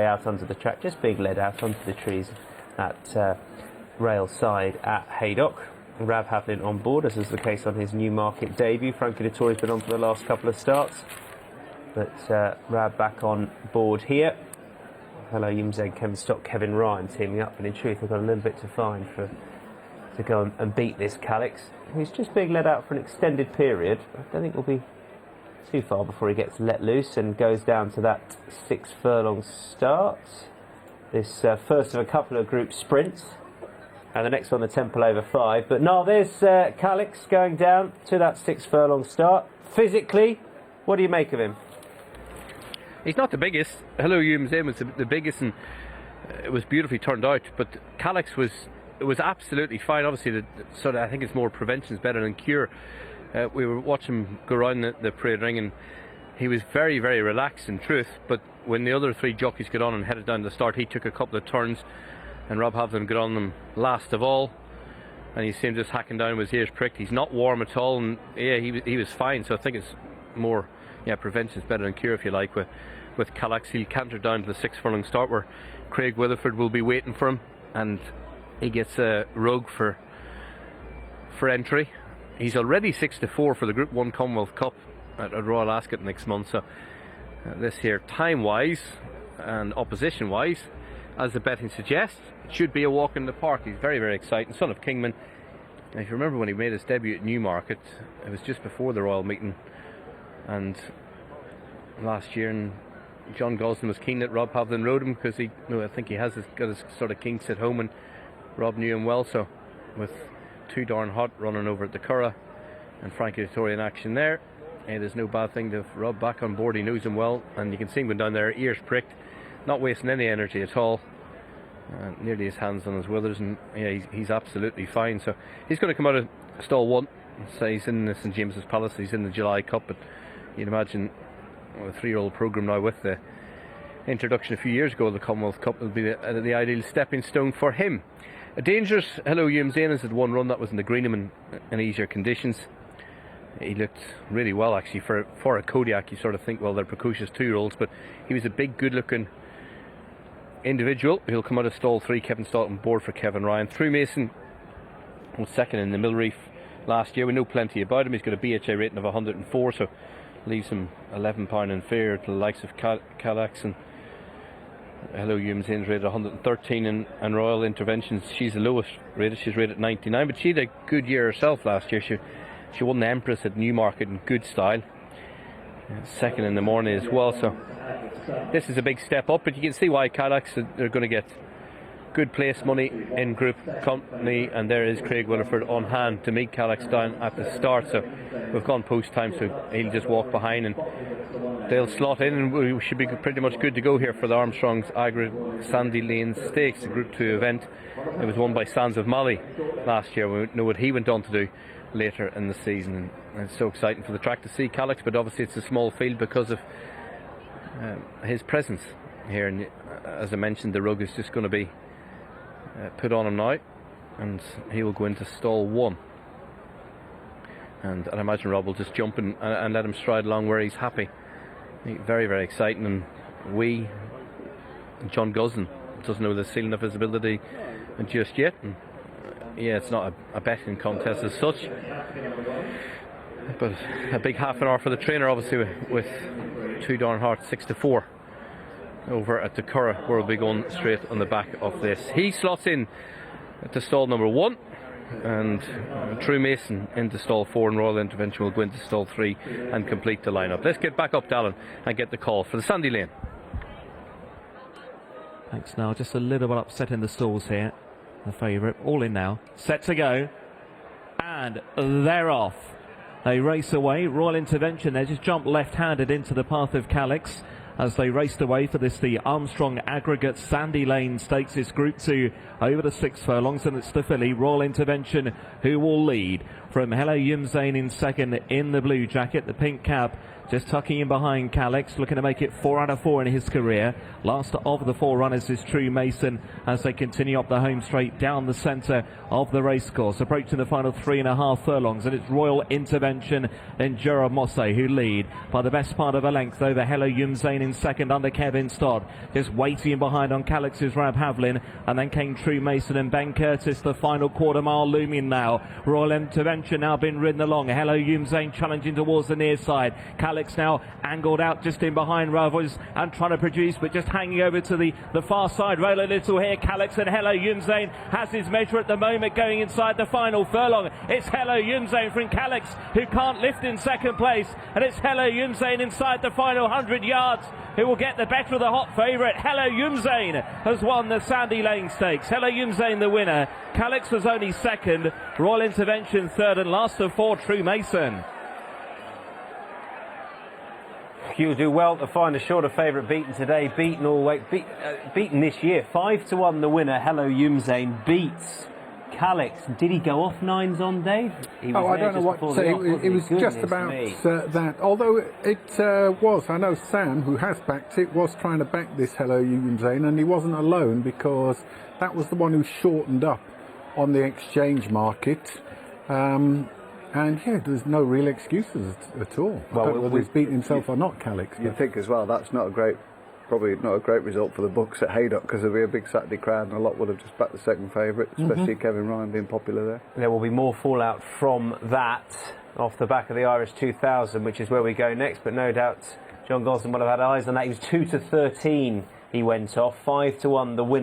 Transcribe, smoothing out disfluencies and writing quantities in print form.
out onto the track, just being led out onto the trees at rail side at Haydock. Rab Havlin on board, as is the case on his Newmarket debut. Frankie Dettori's been on for the last couple of starts, but Rab back on board here. Hello Youmzain, Kevin Stock, Kevin Ryan teaming up, and in truth they've got a little bit to find to go and beat this Calyx, who's just being led out for an extended period. I don't think we'll be too far before he gets let loose and goes down to that 6 furlong start. This first of a couple of group sprints, and the next one the Temple over 5. But no, there's Calyx going down to that 6 furlong start. Physically, what do you make of him? He's not the biggest. Hello Youmzain was the biggest, and it was beautifully turned out, but Calyx was absolutely fine. Obviously I think it's more prevention is better than cure. We were watching him go around the parade ring, and he was very, very relaxed in truth, but when the other 3 jockeys got on and headed down to the start, he took a couple of turns, and Rob Havlin got on them last of all, and you see him just hacking down with his ears pricked. He's not warm at all, and yeah, he was fine. So I think it's more, prevention is better than cure, if you like. With Calyx, he'll canter down to the 6 furlong start, where Craig Weatherford will be waiting for him, and he gets a rogue for entry. He's already 6-4 for the Group 1 Commonwealth Cup at Royal Ascot next month. So this here, time-wise and opposition-wise, as the betting suggests, it should be a walk in the park. He's very, very exciting. Son of Kingman. Now, if you remember when he made his debut at Newmarket, it was just before the Royal meeting, and last year, and John Gosden was keen that Rob Havlin rode him, because I think he has got his sort of kinks at home, and Rob knew him well. So with Too Darn Hot running over at the Curragh and Frankie Dettori in action there, there's no bad thing to have Rob back on board. He knows him well, and you can see him going down there, ears pricked, not wasting any energy at all, nearly his hands on his withers, and he's absolutely fine. So he's going to come out of stall 1. So he's in the St James's Palace, he's in the July Cup, but you'd imagine a 3-year-old programme now, with the introduction a few years ago of the Commonwealth Cup, will be the ideal stepping stone for him. A dangerous Hello Youmzain has had one run that was in the Greenham in easier conditions. He looked really well, actually, for a Kodiak. You sort of think, well, they're precocious 2-year-olds, but he was a big, good-looking individual. He'll come out of stall 3. Kevin Stott on board for Kevin Ryan. Through Mason was second in the Mill Reef last year. We know plenty about him. He's got a BHA rating of 104, so leaves him £11 inferior to the likes of Calyx, and Hello Youmzain's rated 113, and Royal Interventions, she's the lowest rated. She's rated 99, but she had a good year herself last year. She won the Empress at Newmarket in good style, second in the morning as well. So this is a big step up, but you can see why Calyx, they're going to get good place money in group company, and there is Craig Weatherford on hand to meet Calyx down at the start. So we've gone post time, so he'll just walk behind and they'll slot in, and we should be pretty much good to go here for the Armstrong's Agri Sandy Lane Stakes, a Group 2 event. It was won by Sands of Mali last year. We know what he went on to do later in the season, and it's so exciting for the track to see Calyx, but obviously it's a small field because of his presence here. And as I mentioned, the rug is just going to be put on him now, and he will go into stall 1, and I imagine Rob will just jump in and let him stride along where he's happy. Very, very exciting, and John Gosden doesn't know the ceiling of his ability just yet, and it's not a betting contest as such, but a big half an hour for the trainer, obviously, with Too Darn Hard 6-4 over at the Curragh, where we'll be going straight on the back of this. He slots in to stall number 1, and True Mason into stall 4, and Royal Intervention will go into stall 3 and complete the lineup. Let's get back up, Dallin, and get the call for the Sandy Lane. Thanks. Now just a little bit upset in the stalls here. The favourite all in now, set to go, and they're off. They race away. Royal Intervention, they just jump left-handed into the path of Calyx as they raced away for the Armstrong Aggregate Sandy Lane Stakes. It's Group 2 over the 6 furlongs, and it's the filly Royal Intervention who will lead. from Hello Youmzain in second in the blue jacket. The pink cap just tucking in behind Calyx, looking to make it 4 out of 4 in his career. Last of the 4 runners is True Mason as they continue up the home straight down the centre of the racecourse, approaching the final 3.5 furlongs, and it's Royal Intervention and Jura Mosse who lead by the best part of a length over Hello Youmzain in second under Kevin Stott, just waiting behind on Calyx's Rab Havlin, and then came True Mason and Ben Curtis. The final quarter mile looming now. Royal Intervention now been ridden along. Hello Youmzain challenging towards the near side. Calyx now angled out just in behind Ravos and trying to produce, but just hanging over to the far side. Roll a little here. Calyx and Hello Youmzain has his measure at the moment, going inside the final furlong. It's Hello Youmzain from Calyx who can't lift in second place, and it's Hello Youmzain inside the final 100 yards who will get the better of the hot favourite. Hello Youmzain has won the Sandy Lane Stakes. Hello Youmzain the winner. Calyx was only second. Royal Intervention third, and last of 4, True Mason. You'll do well to find a shorter favourite beaten today. Beaten all way, beaten this year. 5-1 the winner. Hello Youmzain beats Calyx. Did he go off 9s on, Dave? I don't know what to say. It was just about that. Although it was, I know Sam, who has backed it, was trying to back this Hello Youmzain, and he wasn't alone, because that was the one who shortened up on the exchange market. And yeah, there's no real excuses at all. Well, I don't know whether he's beaten himself or not, Calyx. You think as well that's probably not a great result for the books at Haydock, because there'll be a big Saturday crowd and a lot would have just backed the second favourite, especially Kevin Ryan being popular there. There will be more fallout from that off the back of the Irish 2000, which is where we go next, but no doubt John Gosden will have had eyes on that. He was 2-13 he went off, 5-1 the winner.